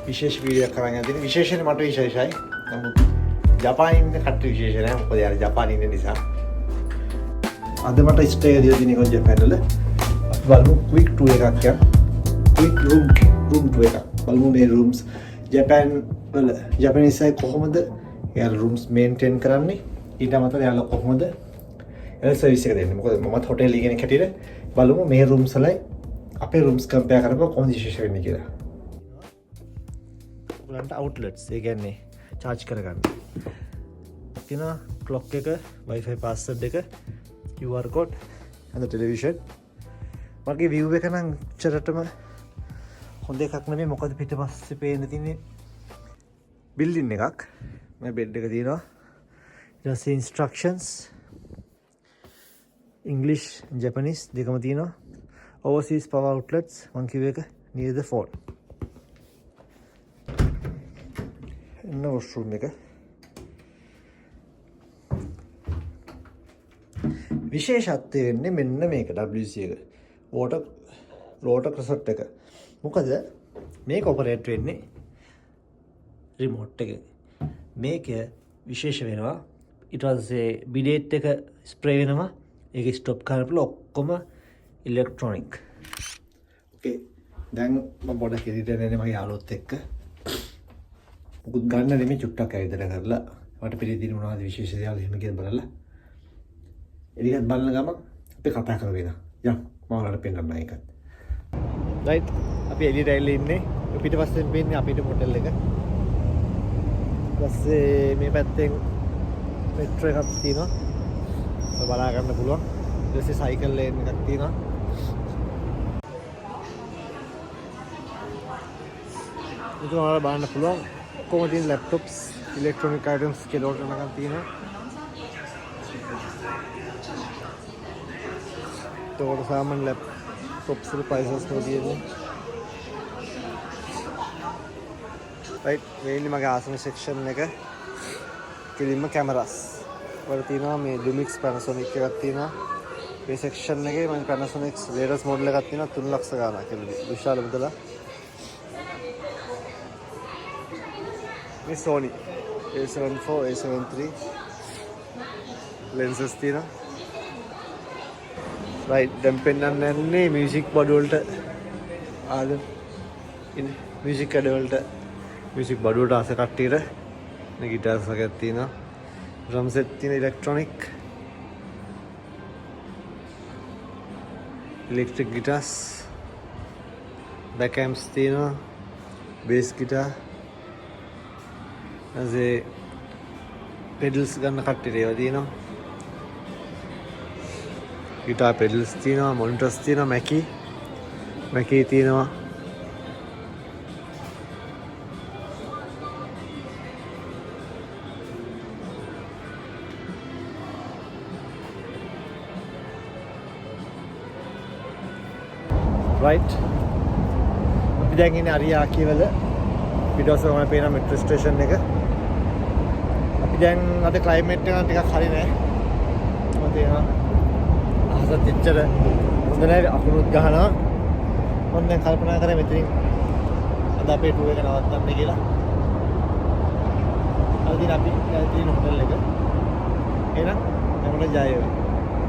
විශේෂ වීඩියෝයක් කරන් යද්දී විශේෂයෙන් මට විශේෂයි. නමුත් ජපානයේ ඉන්න කට්ටිය විශේෂ නෑ. මොකද යාර ජපානයේ ඉන්න නිසා. අද මට ස්ටේ එක දීලා තියෙන ජපාන් වල. අපි බලමු ක්වික් ටූර් එකක් යන්න. ක්වික් රූම් ටූර් එකක්. බලමු මේ රූම්ස් ජපාන් වල ජපානීස් අය කොහොමද යාර රූම්ස් මේන්ටේන් කරන්නේ? ඊට අමතරව යාලා කොහොමද සර්විස් එක දෙන්නේ? මොකද මමත් හොටෙල් එකේ කෙනෙක් හැටියට බලමු මේ රූම්ස් වලයි අපේ රූම්ස් කම්පෙයාර් කරපුවා කොහොමද විශේෂ වෙන්නේ කියලා. ඔයගලන්ට අවුට්ලට්ස් ඒ කියන්නේ charge කරගන්න. තියෙනවා clock එක, wifi password එක, QR code and the television. මගේ view එක නම් චරටම හොඳ එකක් නෙමෙයි. මොකද පිටපස්සේ පේන්න තියෙන්නේ building එකක්. මේ bed එක තියෙනවා. ඊට පස්සේ instructions English and Japanese දෙකම තියෙනවා. Overseas power outlets මං කිව්ව එක near the phone. එන්න washroom එක. විශේෂත්වය වෙන්නේ මෙන්න මේක WC එක. water closet එක. මොකද මේක ඔපරේට් වෙන්නේ රිමෝට් එකෙන්. මේක විශේෂ වෙනවා. ඊට පස්සේ බිඩේට් එක ස්ප්‍රේ වෙනවා. ඒක ස්ටොප් කරනකොට ඔක්කොම ඉලෙක්ට්‍රොනික. ඕකේ. දැන් මම පොඩක් එඩිටර් එන්නේ මගේ යාළුවොත් එක්ක. මුකුත් ගන්න නෙමෙයි චුට්ටක් ඇවිදලා කරලා මට පිළිදින මොනවද විශේෂ දේවල් එහෙම කියලා බලලා. එළියට බලන ගමන් අපි කතා කරගෙන. යම් මම ඔයාලට පෙන්නන්න ඒකත්. රයිට්. අපි එළියට ඇවිල්ලා ඉන්නේ. පිටිපස්සෙන් පේන්නේ අපේ හොටෙල් එක. ඊපස්සේ මේ පැත්තෙන් මෙට්‍රෝ එකක් තියෙනවා. බලා ගන්න පුළුවන්. ඊට පස්සේ සයිකල් ලේන් එකක් තියෙනවා. ඒක ඔයාලා බලන්න පුළුවන්. කොහොමද තියෙන ලැප්ටොප්ස්, ඉලෙක්ට්‍රොනික අයිටම්ස් කියලා එකක් තියෙනවා. ඒකට සාමාන්‍ය ලැප්ටොප්ස් වල ප්‍රයිසස් තියෙන්නේ. රයිට්. මේ ඉන්නේ මගේ ආසන සෙක්ෂන් එක. කෙලින්ම කැමරාස්. වල තියෙනවා මේ Lumix Panasonic එකක් තියෙනවා. මේ සෙක්ෂන් එකේ මම Panasonic latest model එකක් තියෙනවා 3 ලක්ෂ ගාණක් කියලා. විශාල මුදලක්. මේ Sony A74 A73 lenses තියෙනවා. right දැන් පෙන්නන්න යන්නේ music බඩු වලට ආද music කඩ වලට music බඩු වලට ආස කට්ටියට මේ guitars වගේක් තියෙනවා. drum set තියෙන electronic electric guitars back amps තියෙනවා bass guitar අසේ pedals ගන්න කට්ටියට ඒවා තියෙනවා guitar pedals තියෙනවා monitors තියෙනවා Mackie තියෙනවා right අපි දැන් ඉන්නේ අරියාකි වල පිටුවසම තමයි පේන මෙට්‍රෝ ස්ටේෂන් එක. අපි දැන් අද ක්ලයිමේට් එක ටිකක් හරි නෑ. මොකද තේනවා අහසත් එච්චර හොඳ නෑ අකුණුත් ගහනවා. මම දැන් කල්පනා කරා මෙතනින් අද අපේ ටූර් එක නවත්තන්න කියලා. අද දින අපි තියෙන හොටෙල් එක. එහෙනම් හැමෝටම ජය වේවා.